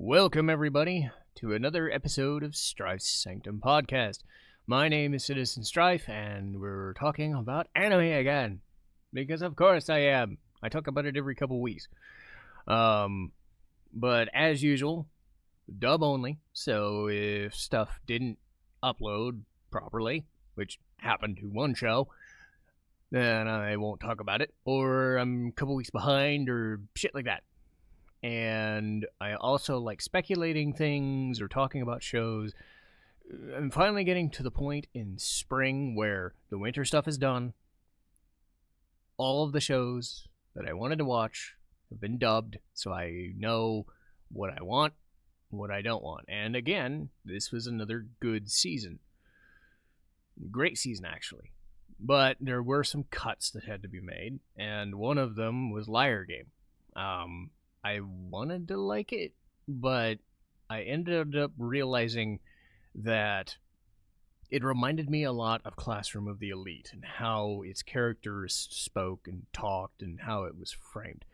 Welcome, everybody, to another episode of Strife's Sanctum podcast. My name is Citizen Strife, and we're talking about anime again. Because, of course, I am. I talk about it every couple weeks. But as usual, dub only. So if stuff didn't upload properly, which happened to one show, then I won't talk about it. Or I'm a couple weeks behind, or shit like that. And I also like speculating things or talking about shows. I'm finally getting to the point in spring where the winter stuff is done. All of the shows that I wanted to watch have been dubbed, so I know what I want, what I don't want. And again, this was another good season. Great season, actually. But there were some cuts that had to be made, and one of them was Liar Game. I wanted to like it, but I ended up realizing that it reminded me a lot of Classroom of the Elite and how its characters spoke and talked and how it was framed.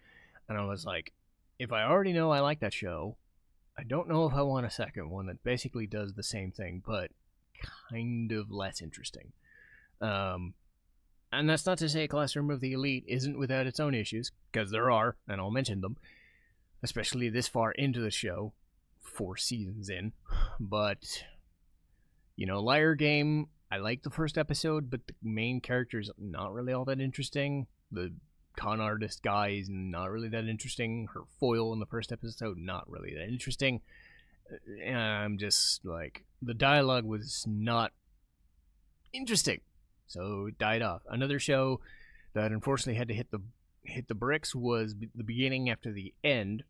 And I was like, if I already know I like that show, I don't know if I want a second one that basically does the same thing, but kind of less interesting. And that's not to say Classroom of the Elite isn't without its own issues, because there are, and I'll mention them. Especially this far into the show, 4 seasons in. But, Liar Game, I like the first episode, but the main character is not really all that interesting. The con artist guy is not really that interesting. Her foil in the first episode, not really that interesting. And I'm just like, the dialogue was not interesting. So it died off. Another show that unfortunately had to hit the bricks was the beginning after the end,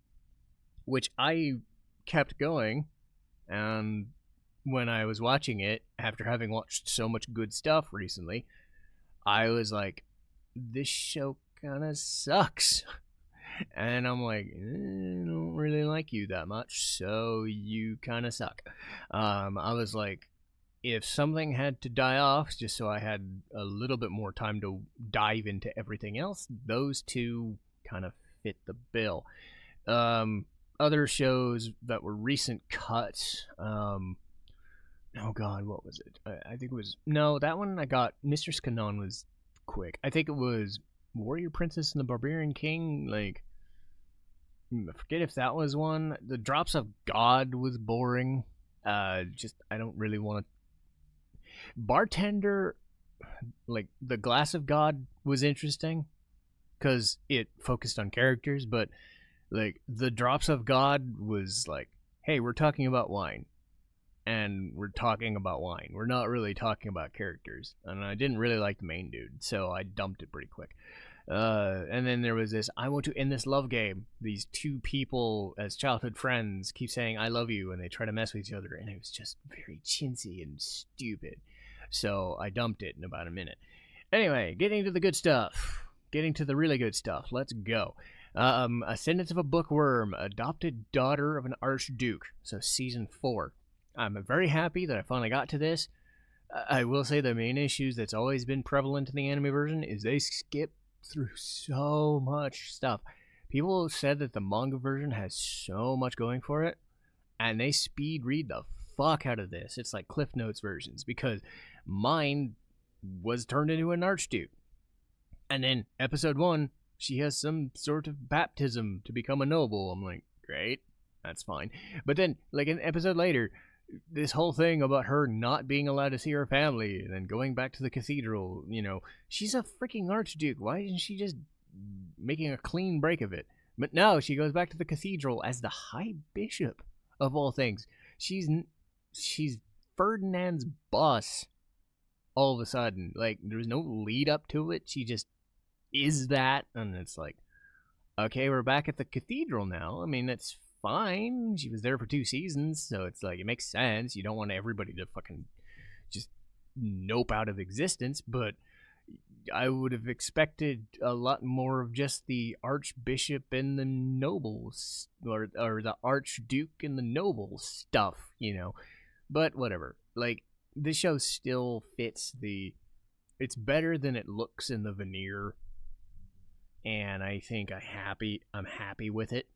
which I kept going, and when I was watching it, after having watched so much good stuff recently, I was like, this show kind of sucks. And I'm like, I don't really like you that much, so you kind of suck. I was like, if something had to die off just so I had a little bit more time to dive into everything else, those two kind of fit the bill. Other shows that were recent cuts, oh god, what was it? I think it was, no, that one I got, Mistress Kanan was quick. I think it was Warrior Princess and the Barbarian King, like, I forget if that was one. The Drops of God was boring. I don't really want to. Bartender, like, the Glass of God was interesting because it focused on characters, but like, the Drops of God was like, hey, we're talking about wine. And we're talking about wine. We're not really talking about characters. And I didn't really like the main dude, so I dumped it pretty quick. And then there was this, I want to end this love game. These two people, as childhood friends, keep saying, I love you, and they try to mess with each other. And it was just very chintzy and stupid. So I dumped it in about a minute. Anyway, getting to the good stuff. Getting to the really good stuff. Let's go. Ascendance of a Bookworm, adopted daughter of an Archduke. So season 4. I'm very happy that I finally got to this. I will say the main issues that's always been prevalent in the anime version is they skip through so much stuff. People said that the manga version has so much going for it, and they speed read the fuck out of this. It's like Cliff Notes versions, because mine was turned into an Archduke. And then episode 1, she has some sort of baptism to become a noble. I'm like, great, that's fine. But then, like, an episode later, this whole thing about her not being allowed to see her family and then going back to the cathedral, she's a freaking Archduke. Why isn't she just making a clean break of it? But no, she goes back to the cathedral as the High Bishop of all things. She's Ferdinand's boss all of a sudden. Like, there's no lead up to it. She just is that, and it's like, okay, we're back at the cathedral now. I mean, that's fine. She was there for 2 seasons, so it's like, it makes sense. You don't want everybody to fucking just nope out of existence, but I would have expected a lot more of just the Archbishop and the nobles, or the Archduke and the noble stuff, But whatever. Like, this show still fits it's better than it looks in the veneer, and I think I'm happy with it.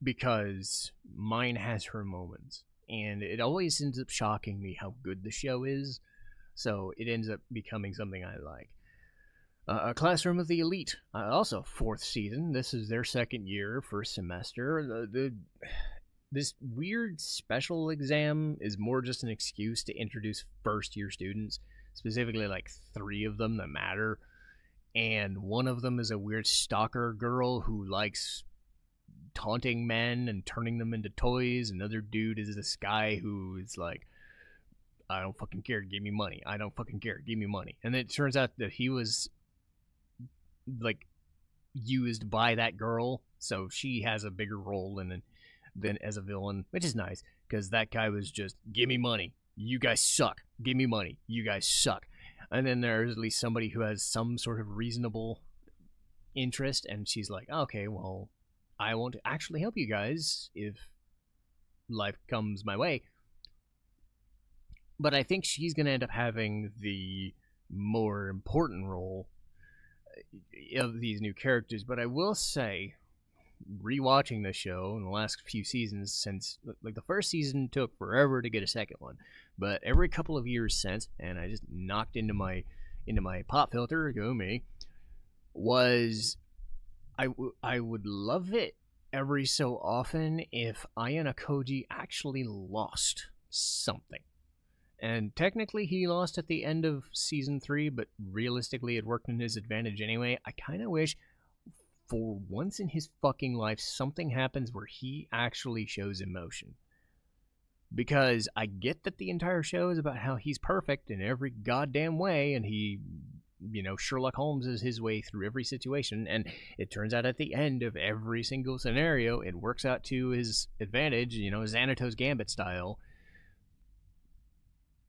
because mine has her moments. And it always ends up shocking me how good the show is. So it ends up becoming something I like. A Classroom of the Elite, also 4th season. This is their 2nd year, 1st semester. This weird special exam is more just an excuse to introduce first-year students, specifically like 3 of them that matter. And one of them is a weird stalker girl who likes taunting men and turning them into toys. Another dude is this guy who is like, I don't fucking care, give me money. I don't fucking care, give me money. And it turns out that he was like used by that girl, so she has a bigger role than as a villain, which is nice, because that guy was just, give me money, you guys suck, give me money, you guys suck. And then there's at least somebody who has some sort of reasonable interest, and she's like, okay, well, I won't actually help you guys if life comes my way. But I think she's going to end up having the more important role of these new characters. But I will say, rewatching the show in the last few seasons, since like the first season took forever to get a second one, but every couple of years since, and I just knocked into my pop filter, go me, was I would love it every so often if Ayana Koji actually lost something. And technically he lost at the end of season 3, but realistically it worked in his advantage anyway. I kind of wish for once in his fucking life something happens where he actually shows emotion. Because I get that the entire show is about how he's perfect in every goddamn way, and he, Sherlock Holmes is his way through every situation, and it turns out at the end of every single scenario it works out to his advantage, Xanatos Gambit style.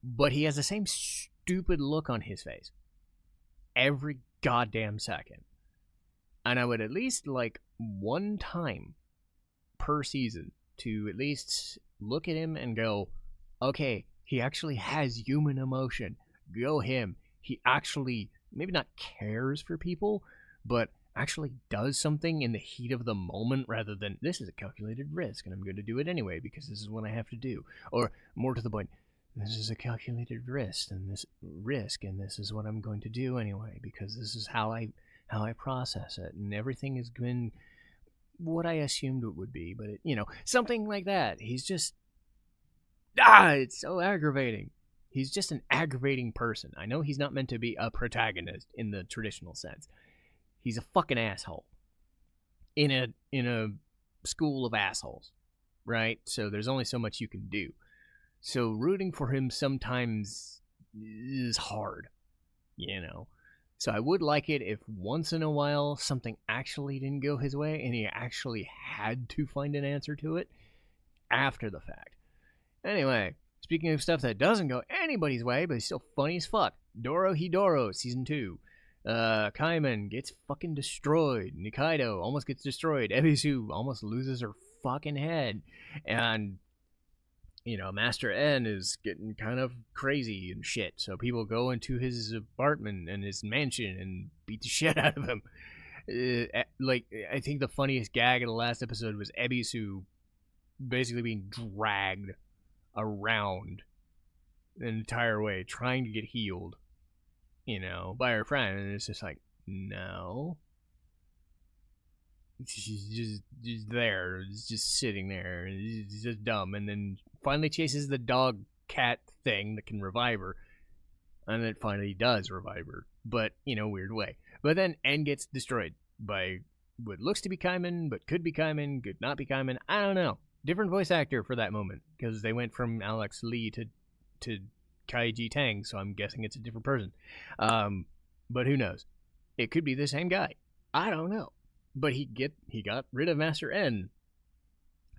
But he has the same stupid look on his face every goddamn second. And I would at least like one time per season to at least look at him and go, okay, he actually has human emotion. Go him. He actually maybe not cares for people, but actually does something in the heat of the moment rather than, this is a calculated risk and I'm going to do it anyway because this is what I have to do. Or more to the point, this is a calculated risk and this is what I'm going to do anyway because this is how I process it, and everything has been what I assumed it would be, but something like that. He's just it's so aggravating. He's just an aggravating person. I know he's not meant to be a protagonist in the traditional sense. He's a fucking asshole in a school of assholes, right? So there's only so much you can do. So rooting for him sometimes is hard, So I would like it if once in a while something actually didn't go his way and he actually had to find an answer to it after the fact. Anyway, speaking of stuff that doesn't go anybody's way, but is still funny as fuck, Dorohedoro Season 2. Kaiman gets fucking destroyed. Nikaido almost gets destroyed. Ebisu almost loses her fucking head. And Master N is getting kind of crazy and shit. So people go into his apartment and his mansion and beat the shit out of him. I think the funniest gag of the last episode was Ebisu basically being dragged around the entire way, trying to get healed, by her friend. And it's just like, no. She's just there, just sitting there. It's just dumb. And then finally chases the dog cat thing that can revive her. And then finally does revive her. But, weird way. But then N gets destroyed by what looks to be Kaiman, but could be Kaiman, could not be Kaiman. I don't know. Different voice actor for that moment. Because they went from Alex Lee to Kaiji Tang. So I'm guessing it's a different person. But who knows? It could be the same guy. I don't know. But he got rid of Master N.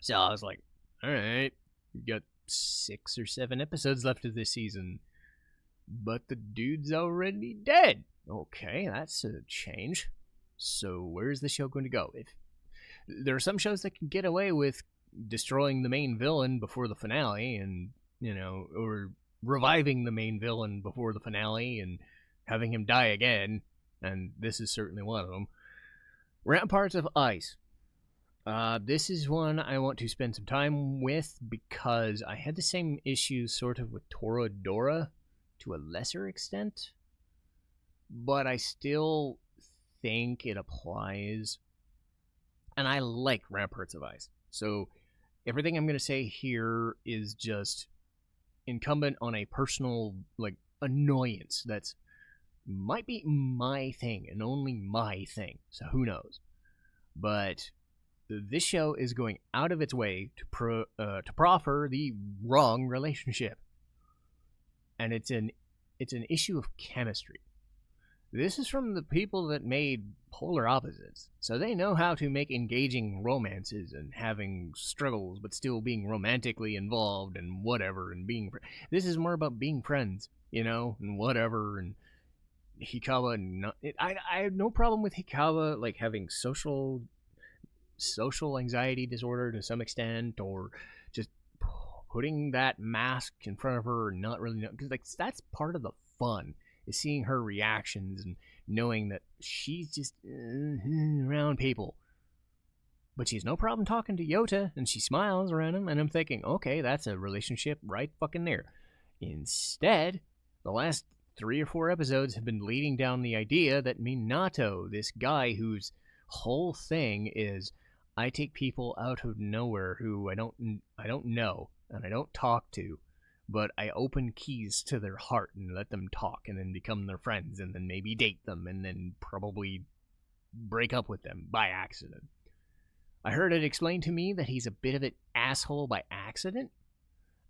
So I was like, alright, we got 6 or 7 episodes left of this season. But the dude's already dead. Okay, that's a change. So where's the show going to go? If there are some shows that can get away with destroying the main villain before the finale and, or reviving the main villain before the finale and having him die again. And this is certainly one of them. Ramparts of Ice. This is one I want to spend some time with because I had the same issues sort of with Dorohedoro to a lesser extent, but I still think it applies. And I like Ramparts of Ice. So everything I'm going to say here is just incumbent on a personal, like, annoyance that's might be my thing and only my thing. So who knows? But this show is going out of its way to proffer the wrong relationship, and it's an issue of chemistry. This is from the people that made Polar Opposites, so they know how to make engaging romances and having struggles, but still being romantically involved and whatever, and being. This is more about being friends, and whatever, and Hikawa. I have no problem with Hikawa like having social anxiety disorder to some extent, or just putting that mask in front of her and not really know, because like that's part of the fun. Is seeing her reactions and knowing that she's just around people. But she has no problem talking to Yota, and she smiles around him, and I'm thinking, okay, that's a relationship right fucking there. Instead, the last 3 or 4 episodes have been leading down the idea that Minato, this guy whose whole thing is, I take people out of nowhere who I don't know, and I don't talk to, but I open keys to their heart and let them talk and then become their friends and then maybe date them and then probably break up with them by accident. I heard it explained to me that he's a bit of an asshole by accident,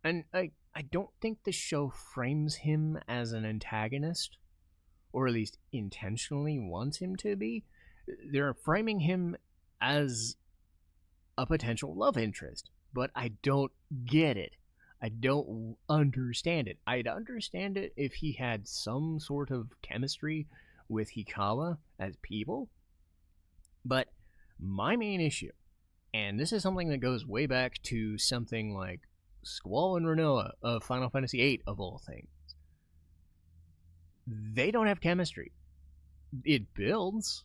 and I don't think the show frames him as an antagonist, or at least intentionally wants him to be. They're framing him as a potential love interest, but I don't get it. I don't understand it. I'd understand it if he had some sort of chemistry with Hikawa as people. But my main issue, and this is something that goes way back to something like Squall and Renoa of Final Fantasy VIII of all things. They don't have chemistry. It builds.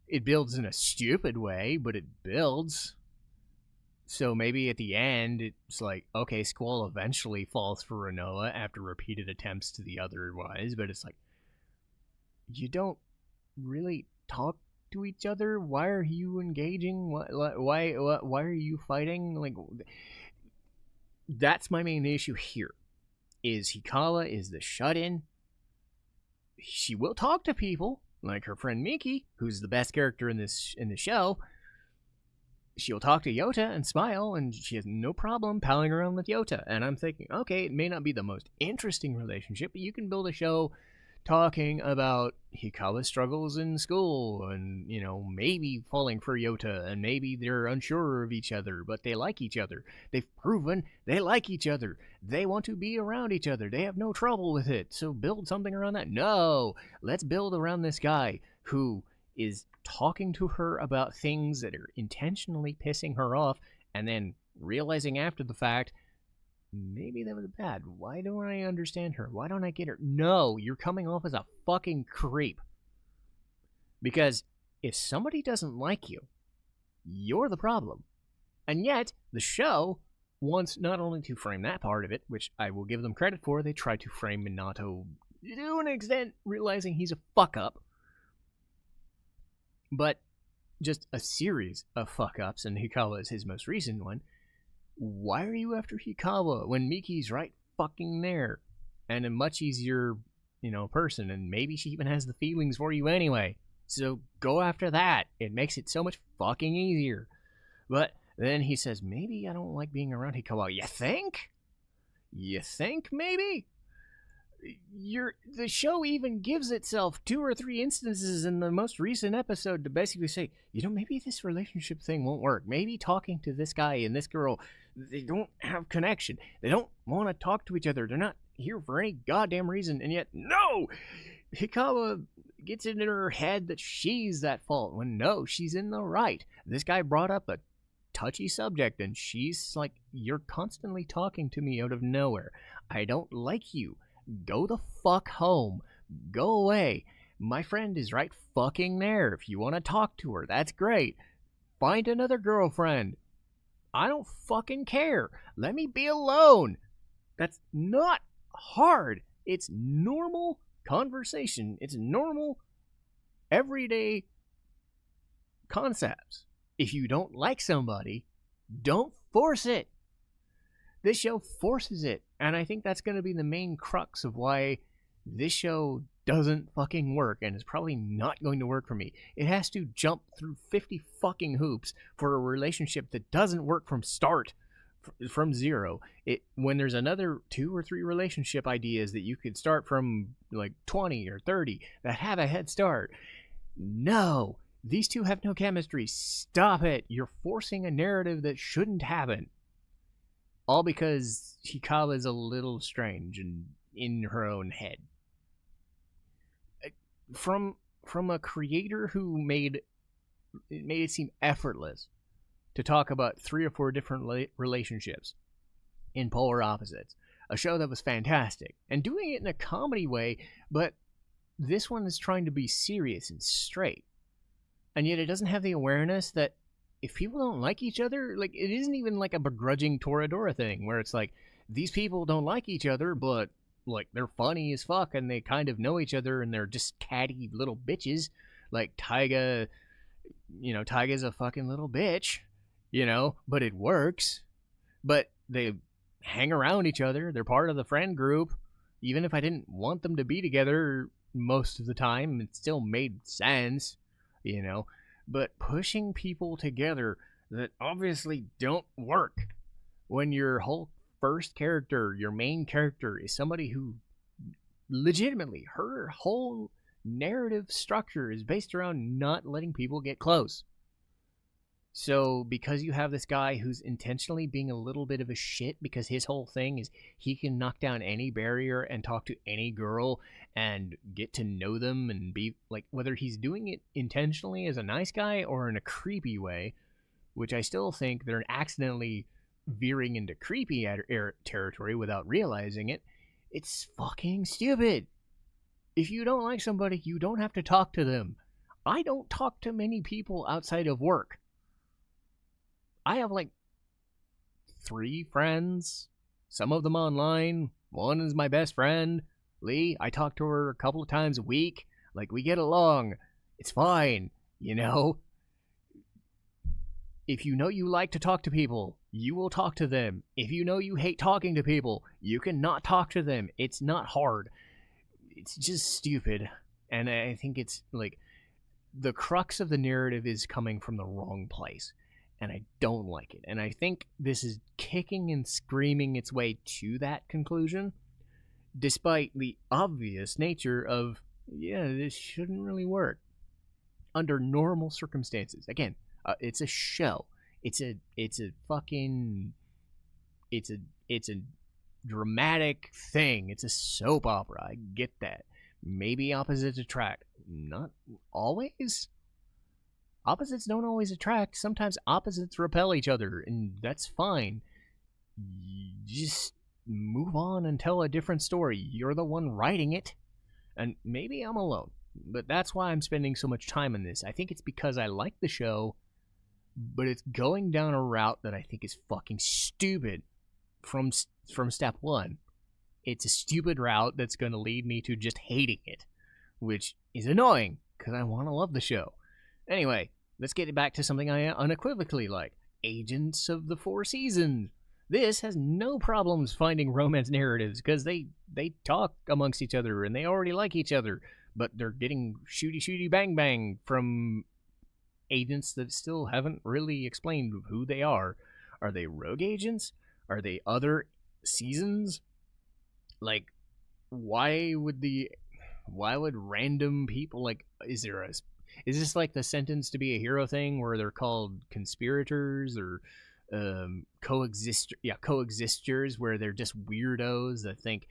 It builds in a stupid way, but it builds. So maybe at the end, it's like, okay, Squall eventually falls for Renoa after repeated attempts to the otherwise, but it's like, you don't really talk to each other? Why are you engaging? Why are you fighting? Like, that's my main issue here, is Hikawa is the shut-in. She will talk to people, like her friend Miki, who's the best character in the show. She'll talk to Yota and smile, and she has no problem palling around with Yota. And I'm thinking, okay, it may not be the most interesting relationship, but you can build a show talking about Hikawa's struggles in school and, maybe falling for Yota, and maybe they're unsure of each other, but they like each other. They've proven they like each other. They want to be around each other. They have no trouble with it. So build something around that. No, let's build around this guy who is talking to her about things that are intentionally pissing her off, and then realizing after the fact, maybe that was bad. Why don't I understand her? Why don't I get her? No, you're coming off as a fucking creep. Because if somebody doesn't like you, you're the problem. And yet, the show wants not only to frame that part of it, which I will give them credit for, they try to frame Minato to an extent, realizing he's a fuck-up, but just a series of fuck-ups, and Hikawa is his most recent one. Why are you after Hikawa when Miki's right fucking there? And a much easier, person, and maybe she even has the feelings for you anyway. So go after that. It makes it so much fucking easier. But then he says, maybe I don't like being around Hikawa. You think? You think, maybe? The show even gives itself 2 or 3 instances in the most recent episode to basically say, maybe this relationship thing won't work. Maybe talking to this guy and this girl, they don't have connection. They don't want to talk to each other. They're not here for any goddamn reason. And yet, no! Hikawa gets it in her head that she's at fault, when no, she's in the right. This guy brought up a touchy subject, and she's like, you're constantly talking to me out of nowhere. I don't like you. Go the fuck home. Go away. My friend is right fucking there. If you want to talk to her, that's great. Find another girlfriend. I don't fucking care. Let me be alone. That's not hard. It's normal conversation. It's normal, everyday concepts. If you don't like somebody, don't force it. This show forces it. And I think that's going to be the main crux of why this show doesn't fucking work, and it's probably not going to work for me. It has to jump through 50 fucking hoops for a relationship that doesn't work from start, from zero. When there's another 2 or 3 relationship ideas that you could start from like 20 or 30 that have a head start. No, these two have no chemistry. Stop it. You're forcing a narrative that shouldn't happen. All because Hikawa's a little strange and in her own head. From a creator who made it seem effortless to talk about 3 or 4 different relationships in polar opposites. A show that was fantastic. And doing it in a comedy way, but this one is trying to be serious and straight. And yet it doesn't have the awareness that if people don't like each other, like, it isn't even like a begrudging Toradora thing where it's like, these people don't like each other, but like, they're funny as fuck and they kind of know each other and they're just catty little bitches. Like Taiga's a fucking little bitch, but it works. But they hang around each other. They're part of the friend group. Even if I didn't want them to be together most of the time, it still made sense, But pushing people together that obviously don't work when your whole first character, your main character, is somebody who legitimately, her whole narrative structure is based around not letting people get close. So because you have this guy who's intentionally being a little bit of a shit because his whole thing is he can knock down any barrier and talk to any girl and get to know them and be like, whether he's doing it intentionally as a nice guy or in a creepy way, which I still think they're accidentally veering into creepy territory without realizing it, it's fucking stupid. If you don't like somebody, you don't have to talk to them. I don't talk to many people outside of work. I have like 3 friends, some of them online. One is my best friend, Lee. I talk to her a couple of times a week. Like, we get along. It's fine, If you know you like to talk to people, you will talk to them. If you know you hate talking to people, you can not talk to them. It's not hard. It's just stupid. And I think it's like the crux of the narrative is coming from the wrong place. And I don't like it. And I think this is kicking and screaming its way to that conclusion, despite the obvious nature of, this shouldn't really work under normal circumstances. Again, it's a show. It's a dramatic thing. It's a soap opera. I get that. Maybe opposites attract. Not always. Opposites don't always attract. Sometimes opposites repel each other, and that's fine. You just move on and tell a different story. You're the one writing it, and maybe I'm alone. But that's why I'm spending so much time on this. I think it's because I like the show, but it's going down a route that I think is fucking stupid from step one. It's a stupid route that's going to lead me to just hating it, which is annoying because I want to love the show. Anyway, let's get back to something I unequivocally like. Agents of the Four Seasons. This has no problems finding romance narratives because they talk amongst each other and they already like each other, but they're getting shooty bang bang from agents that still haven't really explained who they are. Are they rogue agents? Are they other seasons? Like, why would random people, like, is this like the Sentence to be a Hero thing where they're called conspirators or coexisters, where they're just weirdos that think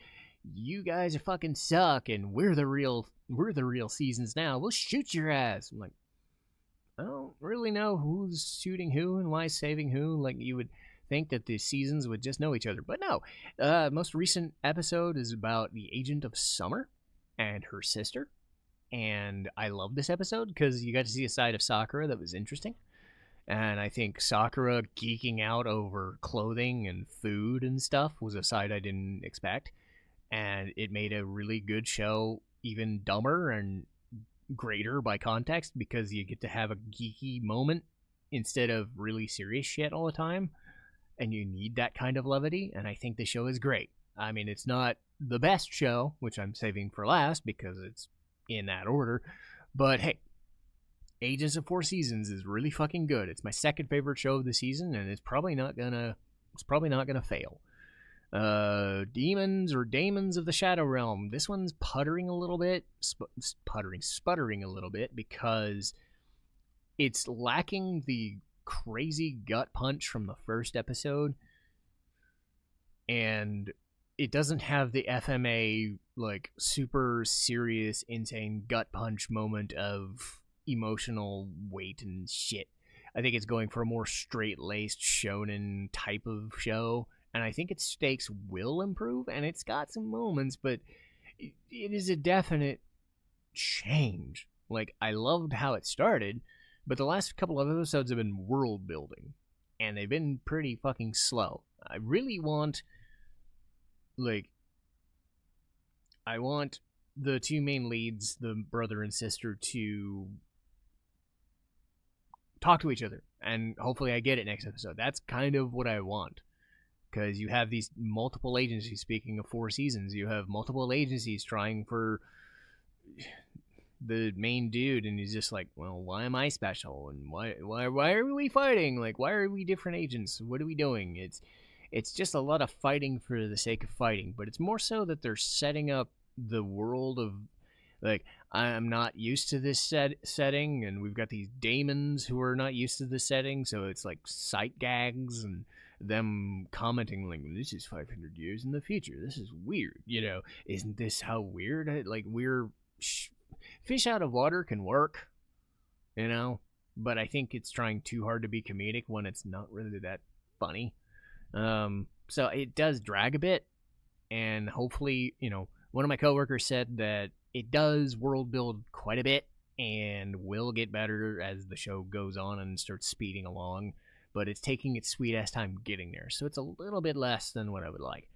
you guys are fucking suck and we're the real seasons now. We'll shoot your ass. I'm like, I don't really know who's shooting who and why saving who. Like, you would think that the seasons would just know each other, but no. Most recent episode is about the Agent of Summer and her sister, and I love this episode because you got to see a side of Sakura that was interesting. And I think Sakura geeking out over clothing and food and stuff was a side I didn't expect. And it made a really good show even dumber and greater by context because you get to have a geeky moment instead of really serious shit all the time. And you need that kind of levity. And I think the show is great. I mean, it's not the best show, which I'm saving for last because it's in that order. But hey, Agents of Four Seasons is really fucking good. It's my second favorite show of the season, and it's probably not gonna fail. Demons or Daemons of the Shadow Realm. This one's puttering a little bit, sputtering a little bit because it's lacking the crazy gut punch from the first episode, and it doesn't have the FMA like super serious, insane gut punch moment of emotional weight and shit. I think it's going for a more straight-laced shonen type of show, and I think its stakes will improve, and it's got some moments, but it is a definite change. Like, I loved how it started, but the last couple of episodes have been world building, and they've been pretty fucking slow. I really want, I want the two main leads, the brother and sister, to talk to each other, and hopefully I get it next episode. That's kind of what I want, because you have these multiple agencies. Speaking of Four Seasons, you have multiple agencies trying for the main dude, and he's just like, well, why am I special, and why are we fighting? Like, why are we different agents? What are we doing? It's just a lot of fighting for the sake of fighting, but it's more so that they're setting up the world of, like, I'm not used to this setting, and we've got these Daemons who are not used to the setting, so it's like sight gags and them commenting like, this is 500 years in the future. This is weird, Isn't this how weird? Like, fish out of water can work, but I think it's trying too hard to be comedic when it's not really that funny. So it does drag a bit, and hopefully, one of my coworkers said that it does world build quite a bit and will get better as the show goes on and starts speeding along, but it's taking its sweet ass time getting there, so it's a little bit less than what I would like.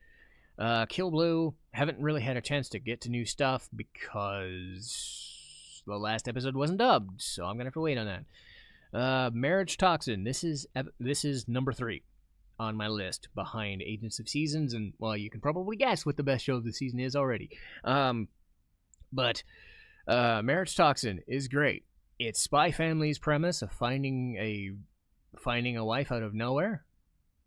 Kill Blue, haven't really had a chance to get to new stuff because the last episode wasn't dubbed, so I'm gonna have to wait on that. Marriagetoxin, this is number 3 on my list, behind Agents of Seasons, and, well, you can probably guess what the best show of the season is already. But Marriagetoxin is great. It's Spy Family's premise of finding a wife out of nowhere,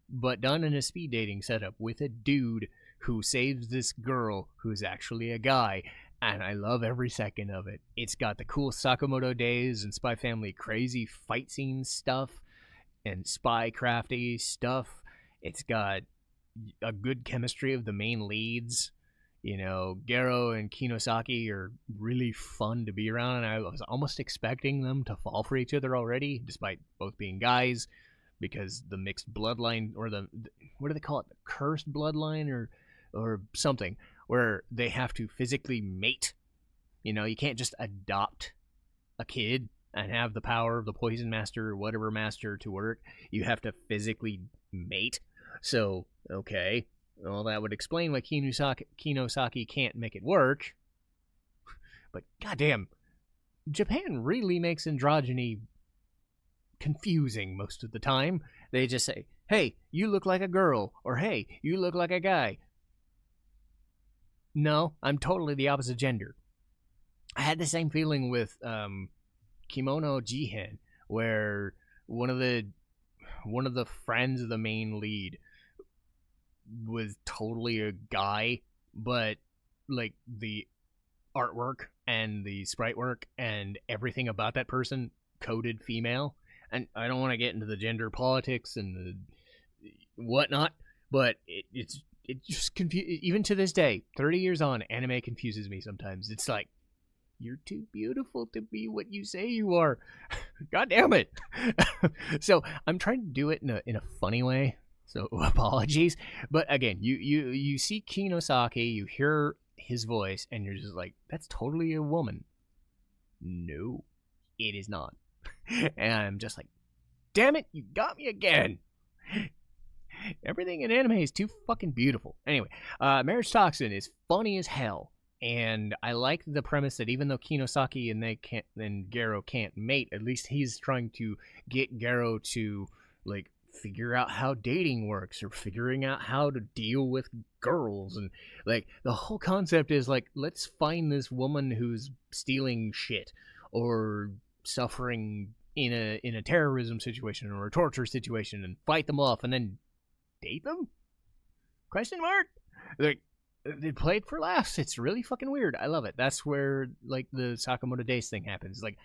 but done in a speed dating setup with a dude who saves this girl who's actually a guy, and I love every second of it. It's got the cool Sakamoto Days and Spy Family crazy fight scene stuff and spy crafty stuff. It's got a good chemistry of the main leads. Gero and Kinosaki are really fun to be around, and I was almost expecting them to fall for each other already, despite both being guys, because the mixed bloodline, or the what do they call it, the cursed bloodline, or something, where they have to physically mate. You can't just adopt a kid and have the power of the poison master or whatever master to work. You have to physically mate. So, okay, well, that would explain why Kinosaki can't make it work. But goddamn, Japan really makes androgyny confusing most of the time. They just say, hey, you look like a girl, or hey, you look like a guy. No, I'm totally the opposite gender. I had the same feeling with Kimono Jihen, where one of the friends of the main lead was totally a guy, but like the artwork and the sprite work and everything about that person coded female. And I don't want to get into the gender politics and the whatnot, but it just even to this day, 30 years on, anime confuses me sometimes. It's like, you're too beautiful to be what you say you are. God damn it. So I'm trying to do it in a funny way, so apologies. But again, you see Kinosaki, you hear his voice, and you're just like, that's totally a woman. No, it is not. And I'm just like, damn it, you got me again. Everything in anime is too fucking beautiful. Anyway, Marriagetoxin is funny as hell. And I like the premise that even though Kinosaki and Garo can't mate, at least he's trying to get Garo to like figure out how dating works or figuring out how to deal with girls. And like the whole concept is like, let's find this woman who's stealing shit or suffering in a terrorism situation or a torture situation and fight them off and then date them? Question mark? Like, they play it for laughs. It's really fucking weird. I love it. That's where like the Sakamoto Days thing happens. Like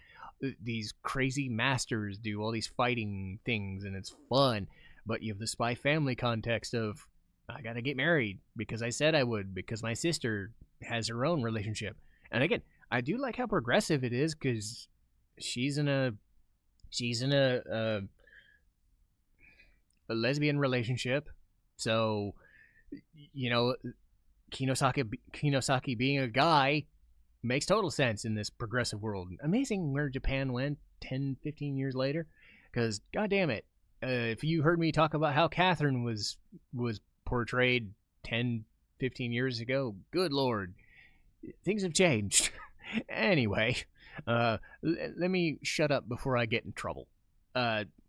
these crazy masters do all these fighting things and it's fun, but you have the Spy Family context of I gotta get married because I said I would because my sister has her own relationship. And again, I do like how progressive it is because she's in a lesbian relationship, so you know Kinosaki being a guy makes total sense in this progressive world. Amazing where Japan went 10, 15 years later. Because, god damn it, if you heard me talk about how Catherine was portrayed 10, 15 years ago, good lord, things have changed. Anyway, let me shut up before I get in trouble.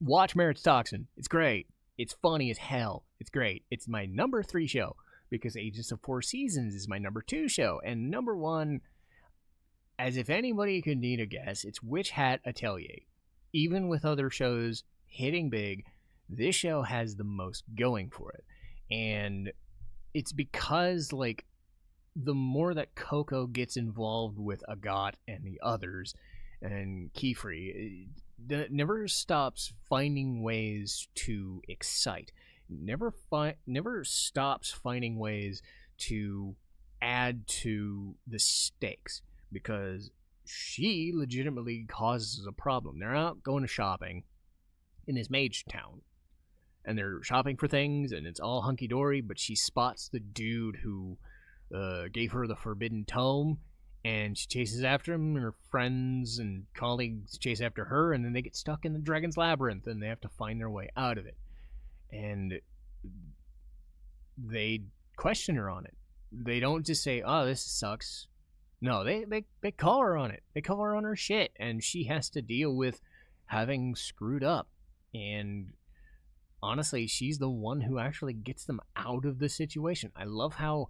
Watch Marriagetoxin. It's great. It's funny as hell. It's great. It's my number 3 show. Because Agents of 4 Seasons is my number 2 show. And number 1, as if anybody could need a guess, it's Witch Hat Atelier. Even with other shows hitting big, this show has the most going for it. And it's because, like, the more that Coco gets involved with Agat and the others, and Keyfree, it never stops finding ways to excite. Never stops finding ways to add to the stakes because she legitimately causes a problem. They're out going to shopping in this mage town and they're shopping for things and it's all hunky-dory, but she spots the dude who gave her the forbidden tome and she chases after him and her friends and colleagues chase after her and then they get stuck in the dragon's labyrinth and they have to find their way out of it. And they question her on it. They don't just say, oh, this sucks. No, they call her on it. They call her on her shit. And she has to deal with having screwed up. And honestly, she's the one who actually gets them out of the situation. I love how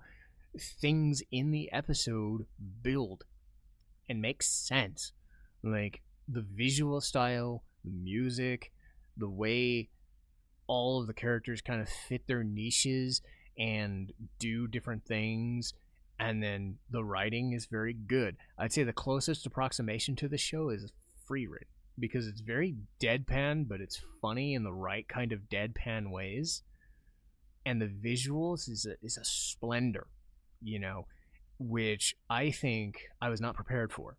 things in the episode build and make sense. Like the visual style, the music, the way all of the characters kind of fit their niches and do different things, and then the writing is very good. I'd say the closest approximation to the show is Frieren because it's very deadpan, but it's funny in the right kind of deadpan ways, and the visuals is a splendor, you know, which I think I was not prepared for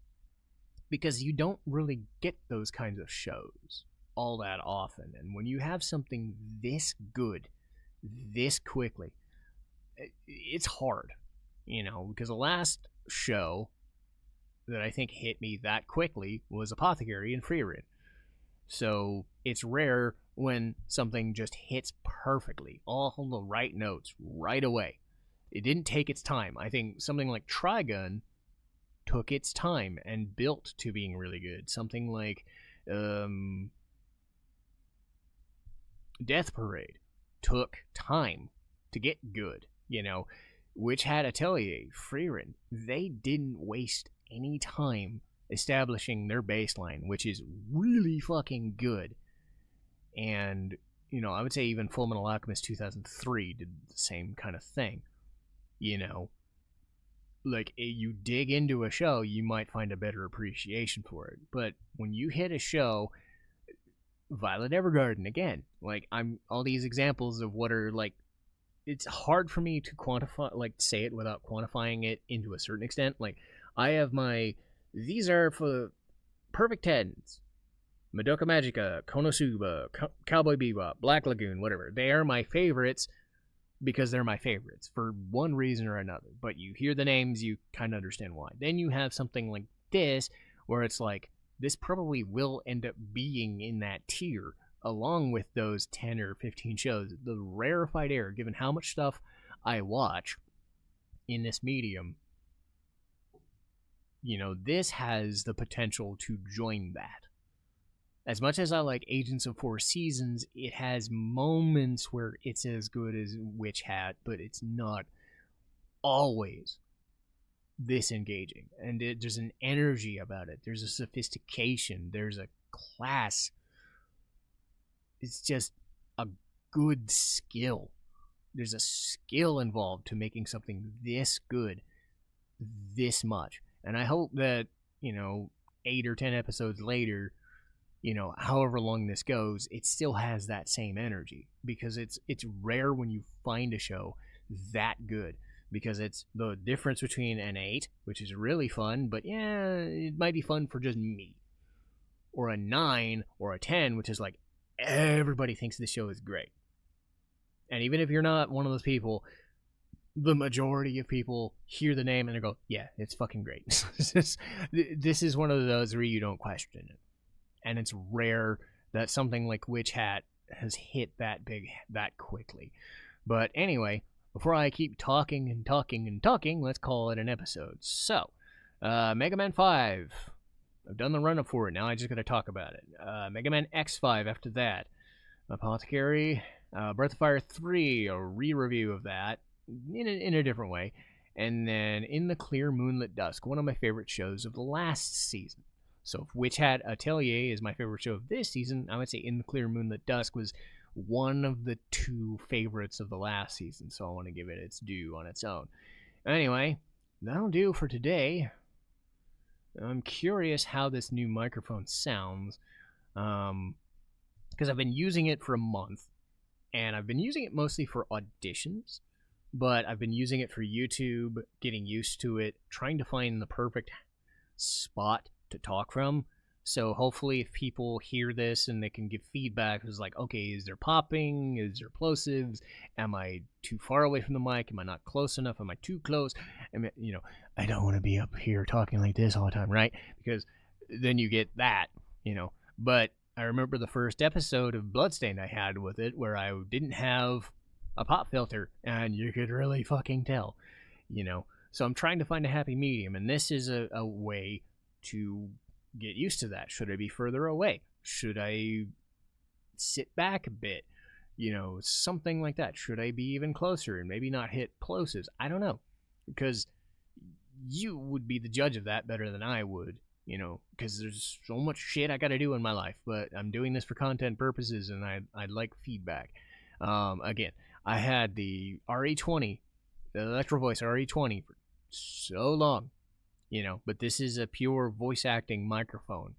because you don't really get those kinds of shows all that often. And when you have something this good this quickly, it's hard, you know, because the last show that I think hit me that quickly was Apothecary and Frieren. So it's rare when something just hits perfectly, all the right notes right away. It didn't take its time. I think something like Trigun took its time and built to being really good. Something like Death Parade took time to get good, you know. Witch Hat Atelier, Frieren, they didn't waste any time establishing their baseline, which is really fucking good. And, you know, I would say even Fullmetal Alchemist 2003 did the same kind of thing. You know, like, you dig into a show, you might find a better appreciation for it. But when you hit a show, Violet Evergarden, again, like, I'm all these examples of what are, like, it's hard for me to quantify, like, say it without quantifying it into a certain extent. Like, I have these are for Perfect Tens, Madoka Magica, Konosuba, Cowboy Bebop, Black Lagoon, whatever. They are my favorites because they're my favorites for one reason or another. But you hear the names, you kind of understand why. Then you have something like this where it's like, this probably will end up being in that tier along with those 10 or 15 shows, the rarefied air, given how much stuff I watch in this medium, this has the potential to join that. As much as I like Agents of Four Seasons, it has moments where it's as good as Witch Hat, but it's not always this engaging. And there's an energy about it. There's a sophistication. There's a class. It's just a good skill. There's a skill involved to making something this good, this much. And I hope that, 8 or 10 episodes later, however long this goes, it still has that same energy, because it's rare when you find a show that good, because it's the difference between an 8, which is really fun, but yeah, it might be fun for just me, or a 9 or a 10, which is like everybody thinks this show is great. And even if you're not one of those people, the majority of people hear the name and they go, yeah, it's fucking great. This is one of those where you don't question it. And it's rare that something like Witch Hat has hit that big that quickly. But anyway, before I keep talking and talking and talking, let's call it an episode. So, Mega Man 5. I've done the run-up for it. Now I just got to talk about it. Mega Man X5 after that. Apothecary. Breath of Fire 3, a re-review of that in a different way. And then In the Clear Moonlit Dusk, one of my favorite shows of the last season. So if Witch Hat Atelier is my favorite show of this season, I would say In the Clear Moonlit Dusk was one of the 2 favorites of the last season, so I want to give it its due on its own. Anyway, that'll do for today. I'm curious how this new microphone sounds, because I've been using it for a month, and I've been using it mostly for auditions, but I've been using it for YouTube, getting used to it, trying to find the perfect spot to talk from. So hopefully if people hear this and they can give feedback, it's like, okay, is there popping? Is there plosives? Am I too far away from the mic? Am I not close enough? Am I too close? I don't want to be up here talking like this all the time, right? Because then you get that, But I remember the first episode of Bloodstained I had with it, where I didn't have a pop filter, and you could really fucking tell, So I'm trying to find a happy medium, and this is a way to get used to that. Should I be further away? Should I sit back a bit? Something like that. Should I be even closer and maybe not hit plosives? I don't know, because you would be the judge of that better than I would, because there's so much shit I gotta do in my life, but I'm doing this for content purposes, and I'd like feedback. Again, I had the RE20, the Electro Voice RE20 for so long, but this is a pure voice acting microphone,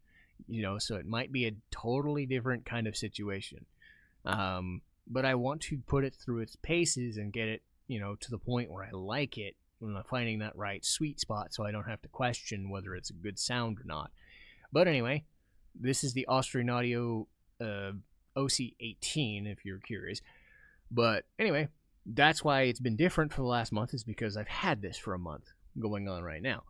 so it might be a totally different kind of situation. But I want to put it through its paces and get it, to the point where I like it, when I'm finding that right sweet spot, so I don't have to question whether it's a good sound or not. But anyway, this is the Austrian Audio OC18, if you're curious. But anyway, that's why it's been different for the last month, is because I've had this for a month going on right now.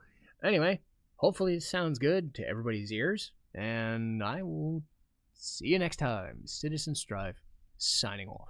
Anyway, hopefully it sounds good to everybody's ears, and I will see you next time. Citizen Strife, signing off.